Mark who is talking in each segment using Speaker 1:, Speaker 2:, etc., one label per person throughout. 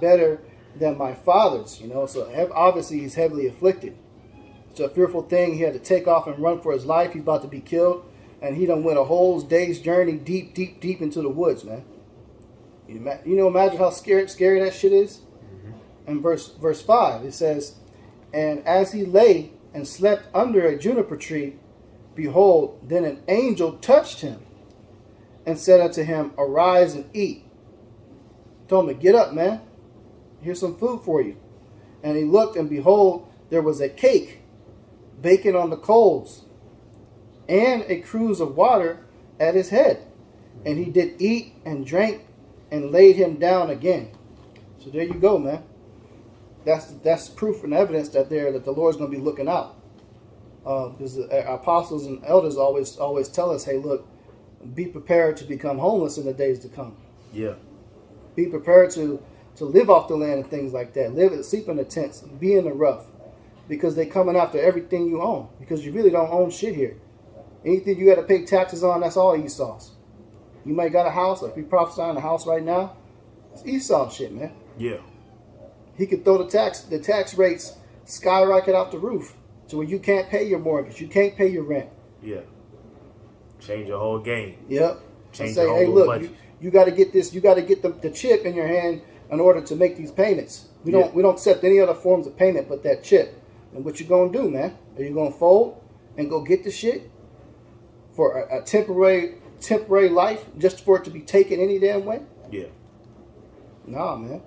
Speaker 1: better than my fathers. So obviously he's heavily afflicted. It's a fearful thing. He had to take off and run for his life. He's about to be killed. And he done went a whole day's journey deep, deep, deep into the woods, man. Imagine how scary that shit is. Mm-hmm. And verse 5, it says, and as he lay and slept under a juniper tree, behold, then an angel touched him and said unto him, arise and eat. Told him to get up, man. Here's some food for you. And he looked, and behold, there was a cake baking on the coals, and a cruse of water at his head. And he did eat and drank and laid him down again. So there you go, man. That's proof and evidence that the Lord's going to be looking out. Because the apostles and elders always tell us, hey, look, be prepared to become homeless in the days to come.
Speaker 2: Yeah.
Speaker 1: Be prepared to live off the land and things like that. Sleep in the tents, be in the rough. Because they're coming after everything you own. Because you really don't own shit here. Anything you got to pay taxes on, that's all Esau's. You might got a house, or if you prophesy on a house right now, it's Esau shit, man.
Speaker 2: Yeah.
Speaker 1: He could throw the tax rates skyrocket off the roof to where you can't pay your mortgage, you can't pay your rent.
Speaker 2: Yeah. Change your whole game.
Speaker 1: Yep.
Speaker 2: Change
Speaker 1: say,
Speaker 2: your whole
Speaker 1: hey, look,
Speaker 2: budget.
Speaker 1: You got to get this. You got to get the chip in your hand in order to make these payments. We don't accept any other forms of payment but that chip. And what you gonna do, man? Are you gonna fold and go get the shit for a temporary life just for it to be taken any damn way?
Speaker 2: Yeah.
Speaker 1: Nah, man.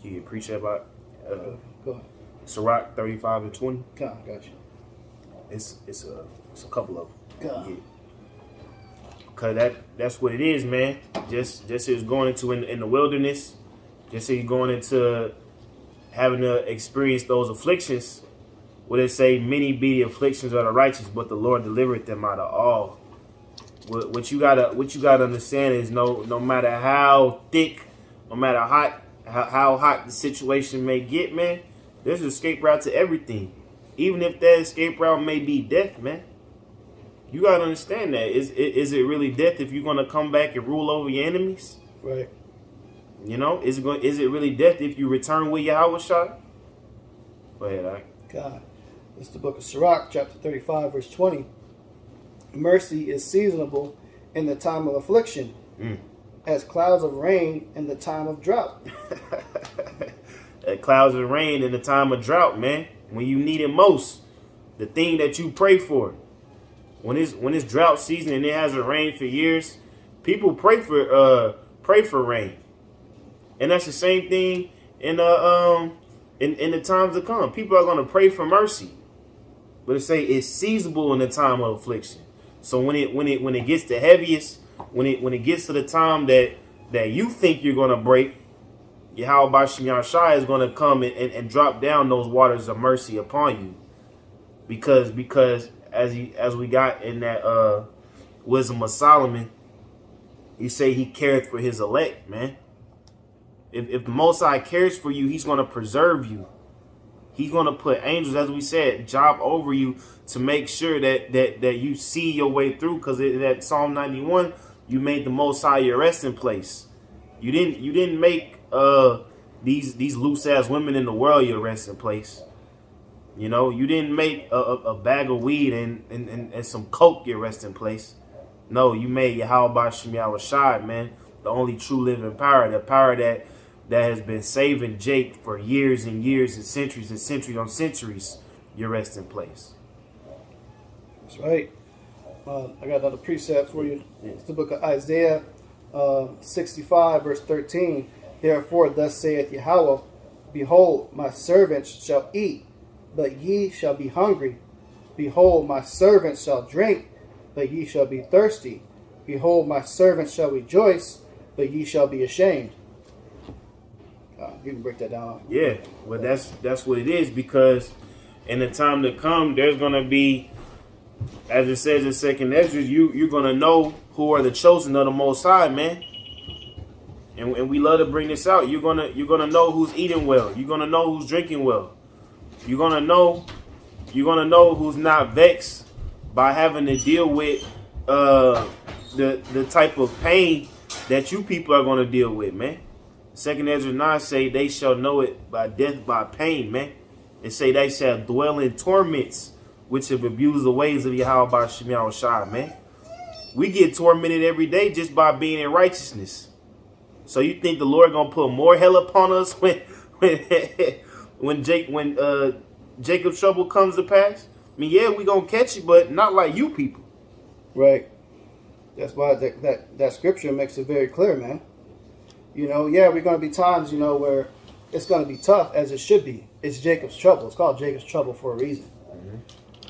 Speaker 2: You appreciate about
Speaker 1: go ahead.
Speaker 2: Sirach 35 and 20.
Speaker 1: God, got you.
Speaker 2: It's a couple of them.
Speaker 1: God.
Speaker 2: Yeah. Cause that's what it is, man. Just as he's going into in the wilderness, just as he's going into having to experience those afflictions. What it say? Many be the afflictions of the righteous, but the Lord delivered them out of all. What you gotta understand is no matter how thick, no matter how hot the situation may get, man, there's an escape route to everything. Even if that escape route may be death, man. You gotta understand that. Is it really death if you're gonna come back and rule over your enemies?
Speaker 1: Right.
Speaker 2: Is it really death if you return with Yahweh shot? Go ahead, all right.
Speaker 1: God. This is the book of Sirach, chapter 35, verse 20. Mercy is seasonable in the time of affliction, as clouds of rain in the time of drought.
Speaker 2: Clouds of rain in the time of drought, man. When you need it most, the thing that you pray for. When it's drought season and it hasn't rained for years, people pray for rain, and that's the same thing in the times to come. People are going to pray for mercy, but it say it's seasonable in the time of affliction. So when it gets the heaviest, when it gets to the time that you think you're going to break, Yahweh Bashim Yahshai is going to come and drop down those waters of mercy upon you, because as we got in that Wisdom of Solomon, you say he cared for his elect, man. If the Most High cares for you, he's going to preserve you. He's going to put angels, as we said, job over you to make sure that you see your way through. Because at Psalm 91, you made the Most High your resting place. You didn't make these loose ass women in the world your resting place. You didn't make a bag of weed and some coke your resting place. No, you made Yahweh Bashim Yahushai, man, the only true living power, the power that has been saving Jake for years and years and centuries on centuries, your resting place.
Speaker 1: That's right. I got another precept for you. It's the book of Isaiah 65, verse 13. Therefore, thus saith Yahweh, behold, my servants shall eat, but ye shall be hungry. Behold, my servants shall drink, but ye shall be thirsty. Behold, my servants shall rejoice, but ye shall be ashamed. You can break that down.
Speaker 2: Yeah, well, that's what it is, because in the time to come, there's going to be, as it says in Second Ezra, you're going to know who are the chosen of the Most High, man. And we love to bring this out. You're gonna know who's eating well. You're gonna know who's drinking well. You're gonna know who's not vexed by having to deal with the type of pain that you people are gonna deal with, man. Second Ezra 9 say they shall know it by death by pain, man. And say they shall dwell in torments, which have abused the ways of Yahweh by Shemiah Shai, man. We get tormented every day just by being in righteousness. So you think the Lord gonna put more hell upon us when Jacob's trouble comes to pass? I mean, yeah, we gonna catch it, but not like you people.
Speaker 1: Right. That's why that scripture makes it very clear, man. You know, yeah, we're going to be times, you know, where it's going to be tough, as it should be. It's Jacob's trouble. It's called Jacob's trouble for a reason. Mm-hmm.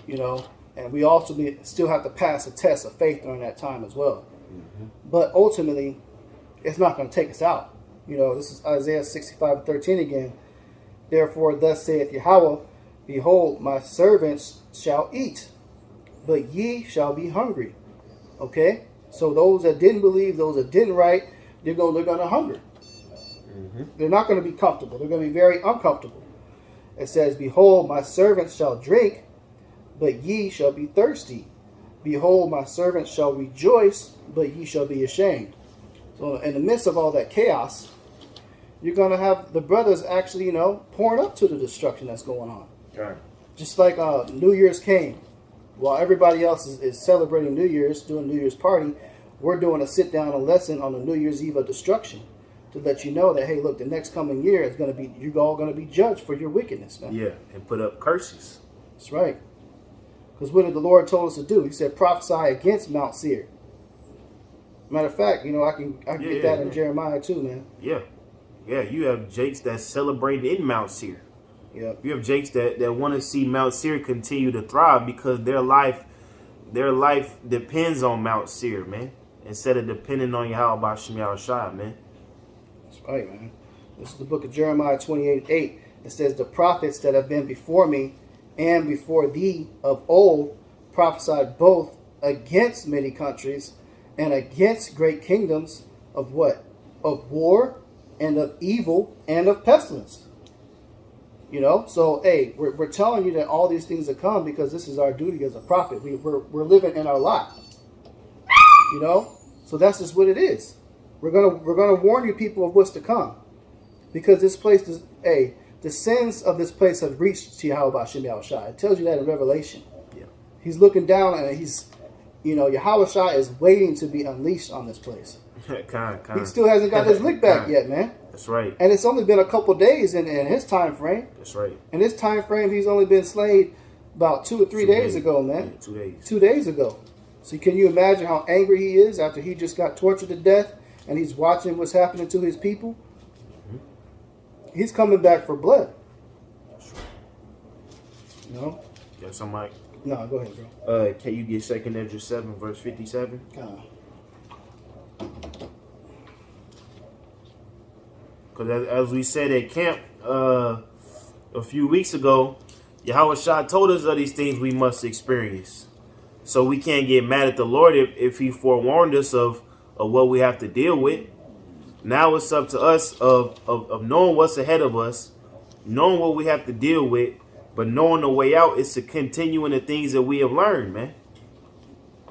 Speaker 1: You know, and we also still have to pass a test of faith during that time as well. Mm-hmm. But ultimately, it's not going to take us out. You know, this is Isaiah 65:13 again. Therefore, thus saith Yahweh, behold, my servants shall eat, but ye shall be hungry. Okay? So those that didn't believe, those that didn't write, they're going to hunger. Mm-hmm. They're not going to be comfortable. They're going to be very uncomfortable. It says, behold, my servants shall drink, but ye shall be thirsty. Behold, my servants shall rejoice, but ye shall be ashamed. So in the midst of all that chaos, you're going to have the brothers actually, you know, pouring up to the destruction that's going on. Okay. Just like New Year's came. While everybody else is celebrating New Year's, doing New Year's party, we're doing a sit-down and lesson on the New Year's Eve of destruction to let you know that, hey, look, the next coming year is going to be, you're all going to be judged for your wickedness, man.
Speaker 2: Yeah, and put up curses.
Speaker 1: That's right. Because what did the Lord told us to do? He said, prophesy against Mount Seir. Matter of fact, you know, I can get that in Jeremiah too, man.
Speaker 2: Yeah. Yeah, you have Jakes that celebrate in Mount Seir.
Speaker 1: Yep.
Speaker 2: You have Jakes that want to see Mount Seir continue to thrive because their life depends on Mount Seir, man. Instead of depending on Yahweh by Shemiah Shai, man.
Speaker 1: That's right, man. This is the book of Jeremiah 28:8. It says, the prophets that have been before me and before thee of old prophesied both against many countries and against great kingdoms of what? Of war and of evil and of pestilence. You know, so, hey, we're telling you that all these things are come because this is our duty as a prophet. We're living in our lot. You know, so that's just what it is. We're gonna warn you people of what's to come, because this place is the sins of this place have reached to Yahweh Shemiah Shai. It tells you that in Revelation. Yeah, he's looking down and he's, you know, Yahweh Shai is waiting to be unleashed on this place. He still hasn't got his lick back yet, man.
Speaker 2: That's right.
Speaker 1: And it's only been a couple days in his time frame.
Speaker 2: That's right.
Speaker 1: In his time frame, he's only been slain about 2 or 3 days ago, man.
Speaker 2: Yeah, 2 days.
Speaker 1: 2 days ago. So can you imagine how angry he is after he just got tortured to death and he's watching what's happening to his people? Mm-hmm. He's coming back for blood. You know?
Speaker 2: Yeah, somebody.
Speaker 1: No, go ahead, bro.
Speaker 2: Can you get 2 Ezra 7, verse 57? Because as we said at camp a few weeks ago, Yahweh Shai told us of these things we must experience. So we can't get mad at the Lord if he forewarned us of what we have to deal with. Now it's up to us of knowing what's ahead of us, knowing what we have to deal with, but knowing the way out is to continue in the things that we have learned, man.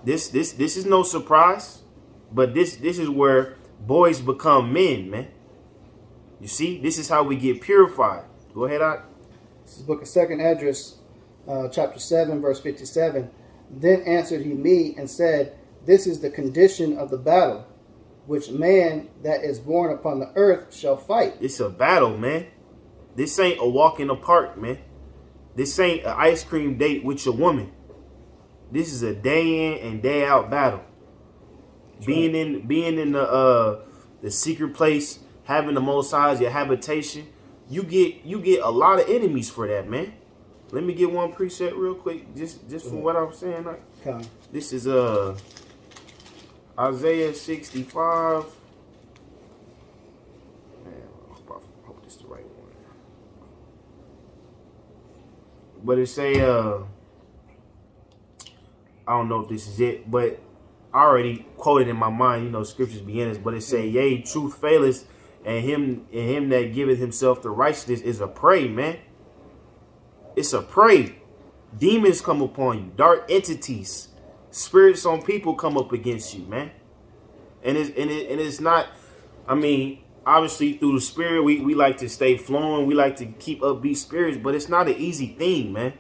Speaker 2: This is no surprise, but this is where boys become men, man. You see, this is how we get purified. Go ahead, Ike.
Speaker 1: This is the book of 2 Esdras, chapter 7, verse 57. Then answered he me and said, this is the condition of the battle, which man that is born upon the earth shall fight.
Speaker 2: It's a battle, man. This ain't a walk in the park, man. This ain't an ice cream date with your woman. This is a day in and day out battle. That's being in the secret place, having the Most High as your habitation, you get a lot of enemies for that, man. Let me get one preset real quick, just from what I'm saying.
Speaker 1: Okay.
Speaker 2: This is Isaiah 65. Man, I hope this is the right one. But it say I don't know if this is it, but I already quoted in my mind, you know, scriptures be in this, but it say, yea, truth faileth, and him that giveth himself to righteousness is a prey, man. It's a prey. Demons come upon you. Dark entities, spirits on people come up against you, man. And it's not. I mean, obviously through the spirit, we like to stay flowing. We like to keep upbeat spirits, but it's not an easy thing, man.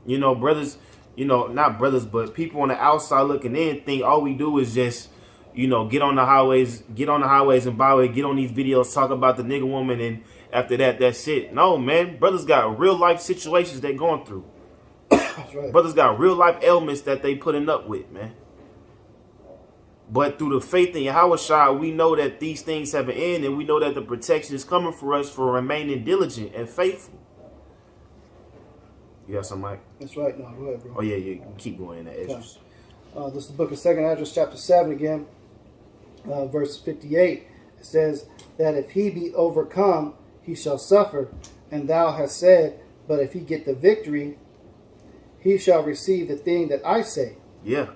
Speaker 2: You know, brothers, not brothers, but people on the outside looking in think all we do is just, get on the highways and byways, get on these videos, talk about the nigga woman, and after that, that's it. No, man, brothers got real life situations they going through.
Speaker 1: That's right.
Speaker 2: Brothers got real life ailments that they putting up with, man. But through the faith in Yahweh Shai, we know that these things have an end, and we know that the protection is coming for us for remaining diligent and faithful. You got something, Mike?
Speaker 1: That's right. No, go ahead, bro.
Speaker 2: Oh, yeah, you keep going in that Esdras.
Speaker 1: This is the book of 2nd Esdras, chapter 7 again, verse 58. It says that if he be overcome, he shall suffer. And thou hast said, but if he get the victory, he shall receive the thing that I say.
Speaker 2: Yeah,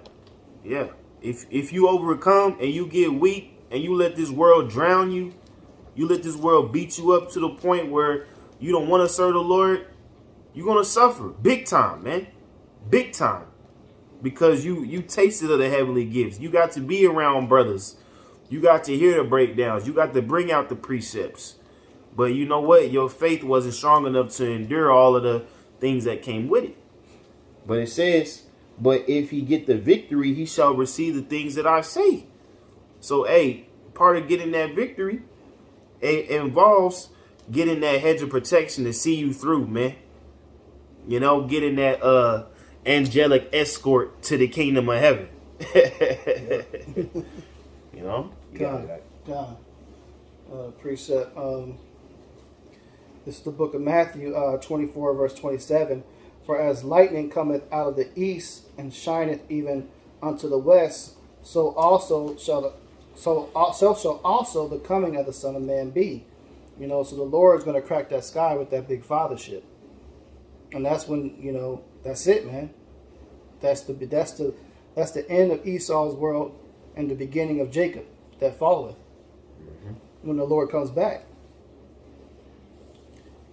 Speaker 2: yeah. If you overcome and you get weak and you let this world drown you, you let this world beat you up to the point where you don't want to serve the Lord, you're going to suffer big time, man. Big time. Because you tasted of the heavenly gifts. You got to be around brothers. You got to hear the breakdowns. You got to bring out the precepts. But you know what? Your faith wasn't strong enough to endure all of the things that came with it. But it says, but if he get the victory, he shall receive the things that I say. So, hey, part of getting that victory involves getting that hedge of protection to see you through, man. Getting that angelic escort to the kingdom of heaven.
Speaker 1: God. Precept. This is the book of Matthew 24, verse 27. For as lightning cometh out of the east and shineth even unto the west, so shall also the coming of the Son of Man be. So the Lord is going to crack that sky with that big fathership, and that's when that's it, man. That's the end of Esau's world and the beginning of Jacob that followeth when the Lord comes back.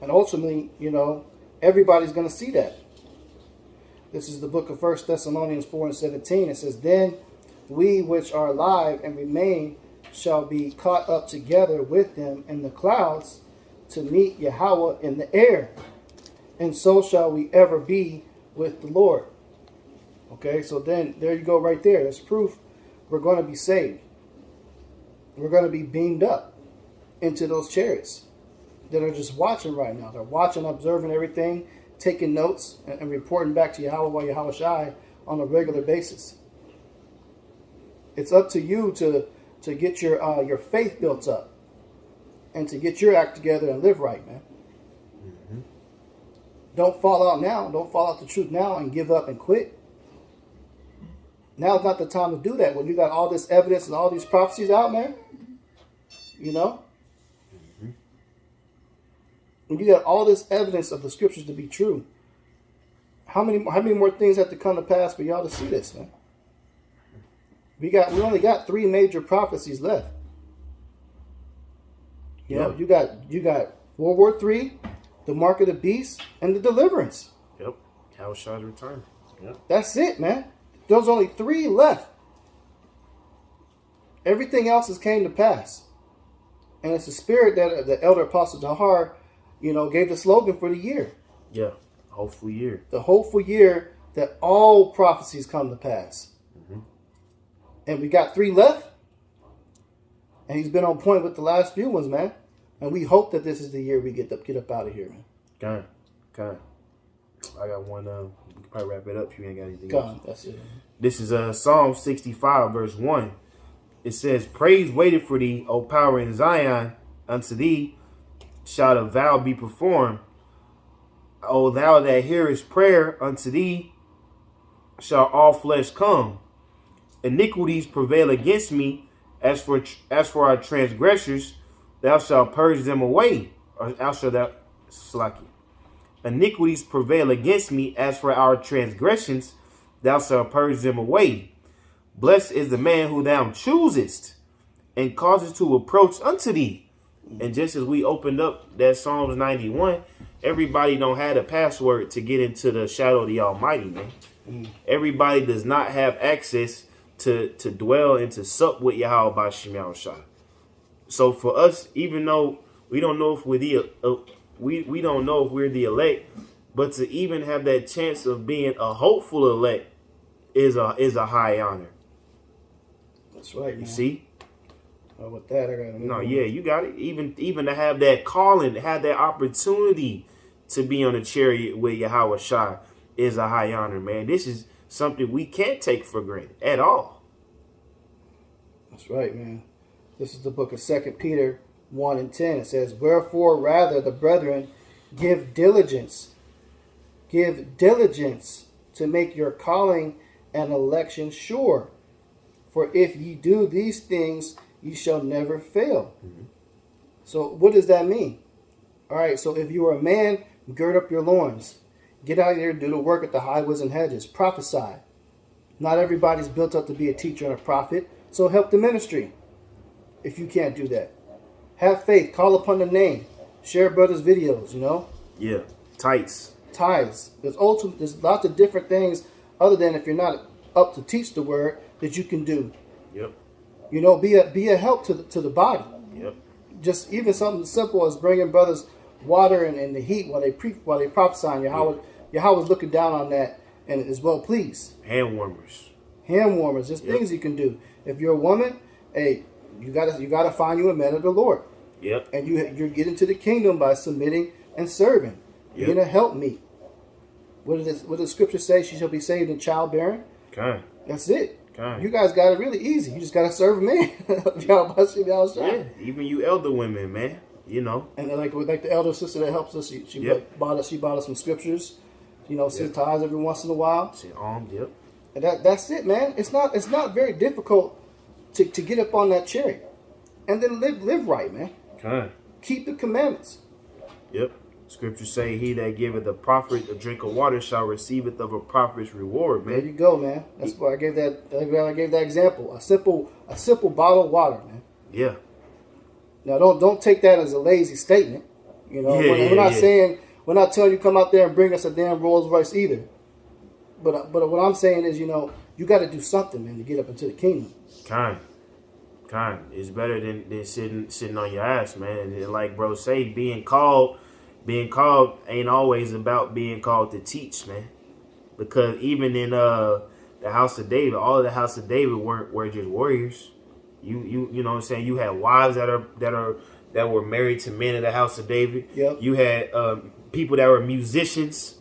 Speaker 1: And ultimately, everybody's going to see that. This is the book of 1 Thessalonians 4 and 17. It says, then we which are alive and remain shall be caught up together with them in the clouds to meet Yahweh in the air. And so shall we ever be with the Lord. Okay, so then there you go right there. That's proof we're going to be saved. We're going to be beamed up into those chariots that are just watching right now. They're watching, observing everything, taking notes, and reporting back to Yahweh Shai on a regular basis. It's up to you to get your faith built up and to get your act together and live right, man. Mm-hmm. Don't fall out now. Don't fall out the truth now and give up and quit. Now's not the time to do that when you got all this evidence and all these prophecies out, man. When you got all this evidence of the scriptures to be true, how many more things have to come to pass for y'all to see this, man? We only got 3 major prophecies left. You know, you got World War III, the mark of the beast, and the deliverance.
Speaker 2: Yep. Yahweh's return. Yep.
Speaker 1: That's it, man. There's only 3 left. Everything else has came to pass. And it's the spirit that the elder apostle Jahar, gave the slogan for the year.
Speaker 2: Yeah. Hopeful year.
Speaker 1: The hopeful year that all prophecies come to pass. Mm-hmm. And we got 3 left. And he's been on point with the last few ones, man. And we hope that this is the year we get up out of here, man.
Speaker 2: God. I got one. We can probably wrap it up if you ain't got anything else.
Speaker 1: That's it.
Speaker 2: This is Psalm 65, verse 1. It says, praise waited for thee, O power in Zion. Unto thee shall the vow be performed. O thou that hearest prayer, unto thee shall all flesh come. Iniquities prevail against me. As for our transgressors, thou shalt purge them away. Or thou shalt iniquities prevail against me. As for our transgressions, thou shalt purge them away. Blessed is the man who thou choosest and causes to approach unto thee. And just as we opened up that Psalms 91, everybody don't have a password to get into the shadow of the Almighty, man. Everybody does not have access to dwell and to sup with Yahweh by Shem Yahushua. So for us, even though we don't know if we're we don't know if we're the elect, but to even have that chance of being a hopeful elect is a high honor.
Speaker 1: That's right, man.
Speaker 2: You see?
Speaker 1: With that, I got
Speaker 2: No, yeah, you got it. Even to have that calling, to have that opportunity to be on a chariot with Yahweh Shai is a high honor, man. This is something we can't take for granted at all.
Speaker 1: That's right, man. This is the book of 2 Peter 1 and 10. It says, "Wherefore, rather, the brethren, give diligence to make your calling and election sure. For if ye do these things, ye shall never fail." Mm-hmm. So what does that mean? All right, so if you are a man, gird up your loins. Get out there, do the work at the highways and hedges. Prophesy. Not everybody's built up to be a teacher and a prophet, so help the ministry if you can't do that. Have faith. Call upon the name. Share brothers' videos, you know?
Speaker 2: Yeah, tithes.
Speaker 1: There's lots of different things other than if you're not up to teach the word that you can do.
Speaker 2: Yep.
Speaker 1: You know, be a help to the body.
Speaker 2: Yep.
Speaker 1: Just even something simple as bringing brothers water and the heat while they prophesy. Yahweh's looking down on that and is well pleased.
Speaker 2: Hand warmers.
Speaker 1: Just things you can do. If you're a woman, hey, you gotta find you a man of the Lord.
Speaker 2: Yep.
Speaker 1: And you're getting to the kingdom by submitting and serving. You're gonna help me. What does the scripture say? She shall be saved in childbearing.
Speaker 2: Okay.
Speaker 1: That's it.
Speaker 2: Okay.
Speaker 1: You guys got it really easy. You just gotta serve a man.
Speaker 2: Yeah. Even you elder women, man. You know.
Speaker 1: And like the elder sister that helps us, she bought us some scriptures. You know, sends ties every once in a while.
Speaker 2: She armed. Yep.
Speaker 1: And that's it, man. It's not very difficult to get up on that chariot, and then live right, man.
Speaker 2: Okay.
Speaker 1: Keep the commandments.
Speaker 2: Yep. Scriptures say, "He that giveth a prophet a drink of water shall receiveth of a prophet's reward." Man.
Speaker 1: There you go, man. That's why I gave that example. A simple bottle of water, man.
Speaker 2: Yeah.
Speaker 1: Now don't take that as a lazy statement. You know, we're not telling you come out there and bring us a damn Rolls Royce either. But what I'm saying is, you know, you got to do something, man, to get up into the kingdom.
Speaker 2: Kind. It's better than sitting on your ass, man. And like bro say, being called ain't always about being called to teach, man. Because even in the house of David, all of the house of David were just warriors. You know what I'm saying? You had wives that were married to men of the house of David.
Speaker 1: Yep.
Speaker 2: You had people that were musicians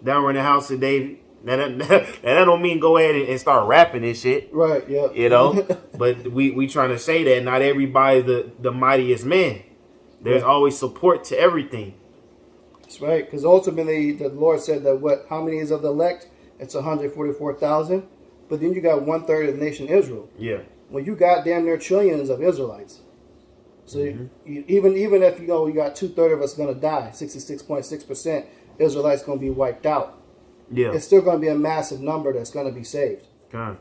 Speaker 2: that were in the house of David. Now that don't mean go ahead and start rapping and shit.
Speaker 1: Right, yeah.
Speaker 2: You know? But we trying to say that not everybody's the mightiest man. There's always support to everything.
Speaker 1: That's right. Because ultimately the Lord said that how many is of the elect? It's 144,000. But then you got 1/3 of the nation Israel.
Speaker 2: Yeah.
Speaker 1: Well, you got damn near trillions of Israelites. So even if you got 2/3 of us going to die, 66.6% Israelites going to be wiped out.
Speaker 2: Yeah.
Speaker 1: It's still going to be a massive number that's going to be saved.
Speaker 2: Okay.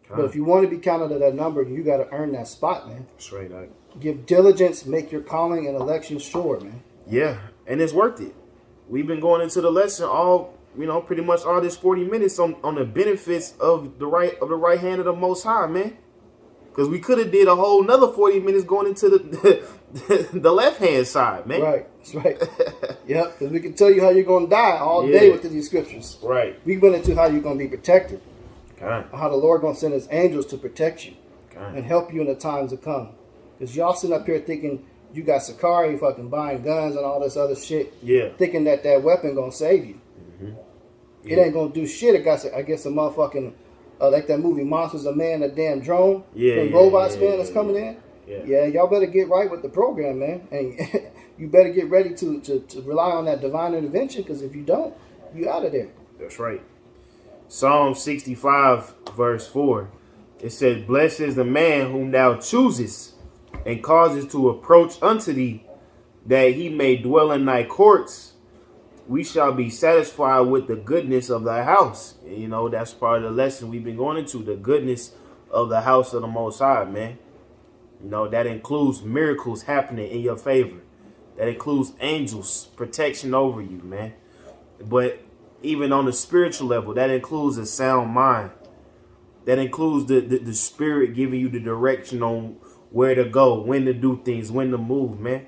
Speaker 1: But if you want to be counted to that number, you got to earn that spot, man.
Speaker 2: That's right.
Speaker 1: Give diligence, make your calling and election sure, man.
Speaker 2: Yeah, and it's worth it. We've been going into the lesson pretty much all this 40 minutes on the benefits of the right hand of the Most High, man. Because we could have did a whole nother 40 minutes going into the left hand side, man.
Speaker 1: Right, that's right. Yep, because we can tell you how you're going to die all day with these scriptures.
Speaker 2: Right.
Speaker 1: We went into how you're going to be protected.
Speaker 2: Okay.
Speaker 1: How the Lord going to send his angels to protect you.
Speaker 2: Okay.
Speaker 1: And help you in the times to come. Because y'all sitting up here thinking you got Sakari fucking buying guns and all this other shit.
Speaker 2: Yeah.
Speaker 1: Thinking that weapon going to save you. Mm-hmm. It ain't going to do shit. I guess a motherfucking... like that movie Monsters of Man, that damn drone. Robots, man, that's coming in. Yeah, y'all better get right with the program, man. And you better get ready to rely on that divine intervention, because if you don't, you out of there.
Speaker 2: That's right. Psalm 65, verse 4. It says, "Blessed is the man whom thou choosest, and causes to approach unto thee, that he may dwell in thy courts. We shall be satisfied with the goodness of thy house." And, you know, that's part of the lesson we've been going into, the goodness of the house of the Most High, man. You know, that includes miracles happening in your favor. That includes angels, protection over you, man. But even on the spiritual level, that includes a sound mind. That includes the spirit giving you the direction on where to go, when to do things, when to move, man.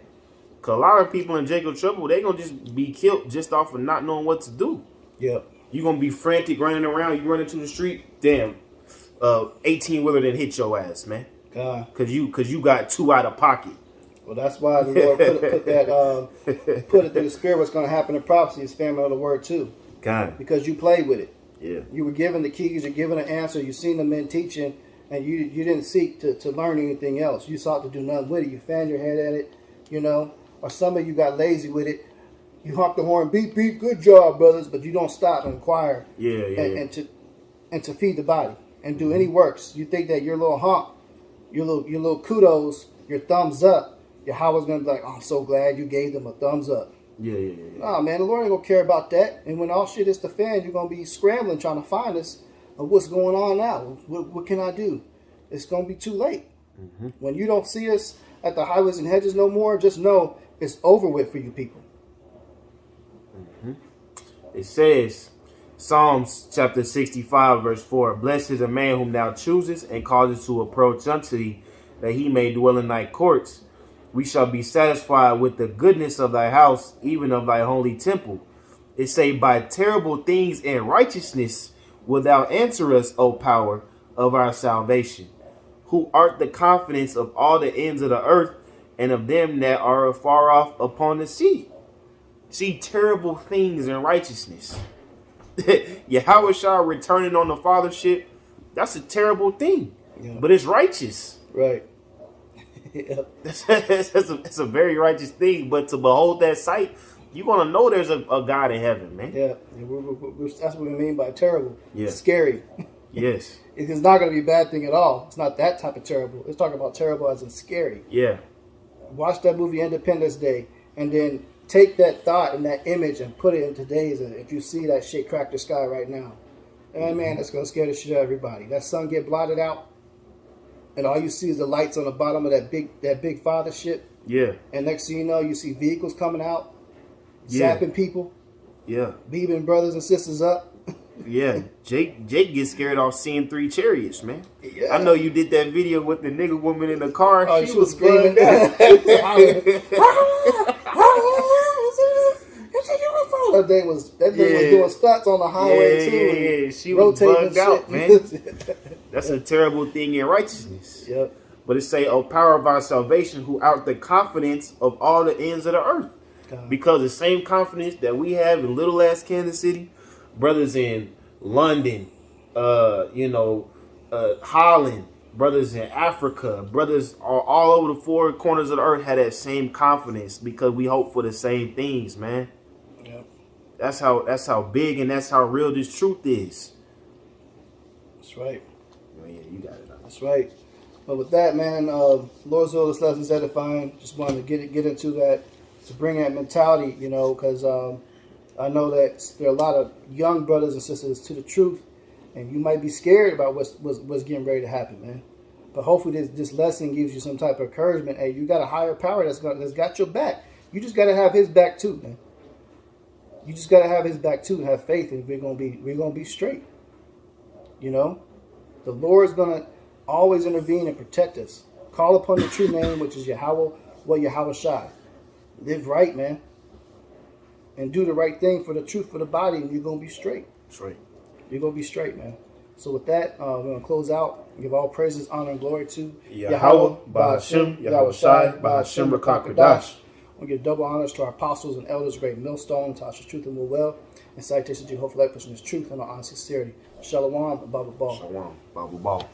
Speaker 2: Cause a lot of people in Jacob trouble, they gonna just be killed just off of not knowing what to do.
Speaker 1: Yep.
Speaker 2: You gonna be frantic running around. You run into the street, damn, 18-wheeler then hit your ass, man. Cause you got 2 out of pocket.
Speaker 1: Well, that's why the Lord put it through the Spirit. What's going to happen in prophecy is family of the word too.
Speaker 2: God.
Speaker 1: Because you played with it.
Speaker 2: Yeah.
Speaker 1: You were given the keys. You're given an answer. You seen the men teaching, and you didn't seek to learn anything else. You sought to do nothing with it. You fanned your head at it, you know. Or some of you got lazy with it. You honk the horn, beep beep, good job, brothers, but you don't stop and inquire. And to feed the body and do any works. You think that your little honk, your little kudos, your thumbs up, Yahweh's going to be like, oh, I'm so glad you gave them a thumbs up.
Speaker 2: Yeah.
Speaker 1: Nah, man, the Lord ain't going to care about that. And when all shit is to fan, you're going to be scrambling trying to find us of what's going on now. What can I do? It's going to be too late. Mm-hmm. When you don't see us at the highways and hedges no more, just know it's over with for you people.
Speaker 2: Mm-hmm. It says, Psalms chapter 65, verse 4, Blessed is a man whom thou choosest and causest to approach unto thee, that he may dwell in thy courts. We shall be satisfied with the goodness of thy house, even of thy holy temple. It say, by terrible things and righteousness wilt thou answer us, O power of our salvation, who art the confidence of all the ends of the earth, and of them that are afar off upon the sea. See, terrible things and righteousness. Yahweh Shah returning on the fathership, that's a terrible thing. Yeah. But it's righteous.
Speaker 1: Right. Yeah.
Speaker 2: It's a very righteous thing, but to behold that sight, you're going to know there's a God in heaven, man.
Speaker 1: Yeah, that's what we mean by terrible. Yeah. It's scary.
Speaker 2: Yes.
Speaker 1: It's not going to be a bad thing at all. It's not that type of terrible. It's talking about terrible as in scary.
Speaker 2: Yeah.
Speaker 1: Watch that movie Independence Day, and then take that thought and that image and put it in today's. And if you see that shit crack the sky right now, man, that's going to scare the shit out of everybody. That sun get blotted out, and all you see is the lights on the bottom of that big father ship.
Speaker 2: Yeah.
Speaker 1: And next thing you know, you see vehicles coming out, zapping people.
Speaker 2: Yeah.
Speaker 1: Beating brothers and sisters up.
Speaker 2: Yeah. Jake gets scared off seeing 3 chariots, man.
Speaker 1: Yeah.
Speaker 2: I know you did that video with the nigga woman in the car.
Speaker 1: Oh, she was screaming. That thing was doing stunts on the highway too.
Speaker 2: Yeah. She was bugged out, man. That's a terrible thing in righteousness.
Speaker 1: Yep.
Speaker 2: But it say, "O power of our salvation, who art the confidence of all the ends of the earth." God. Because the same confidence that we have in little ass Kansas City, brothers in London, Holland, brothers in Africa, brothers all over the 4 corners of the earth had that same confidence because we hope for the same things, man.
Speaker 1: Yep.
Speaker 2: That's how big and that's how real this truth is.
Speaker 1: That's right.
Speaker 2: Oh, yeah, you got it.
Speaker 1: That's right. But with that, man, Lord's will, this lesson's edifying. Just wanted to get into that, to bring that mentality, because I know that there are a lot of young brothers and sisters to the truth, and you might be scared about what's getting ready to happen, man. But hopefully this lesson gives you some type of encouragement. Hey, you got a higher power that's got your back. You just got to have his back too, man. You just got to have his back too. Have faith, and we're gonna be straight. The Lord's gonna always intervene and protect us. Call upon the true name, which is Yahweh Shai. Live right, man. And do the right thing for the truth for the body, and you're going to be straight.
Speaker 2: That's right.
Speaker 1: You're going to be straight, man. So with that, we're going to close out and give all praises, honor, and glory to
Speaker 2: Yahweh, Ba'ashem, Yahweh Shai, Ba'ashem, Rakakadash.
Speaker 1: We give double honors to our apostles and elders, great millstone, Tasha's truth and will well, and citation to Jehovah, pushing his truth and our honest sincerity. Shalom, Baba Ball.
Speaker 2: Shalom, Baba Ball.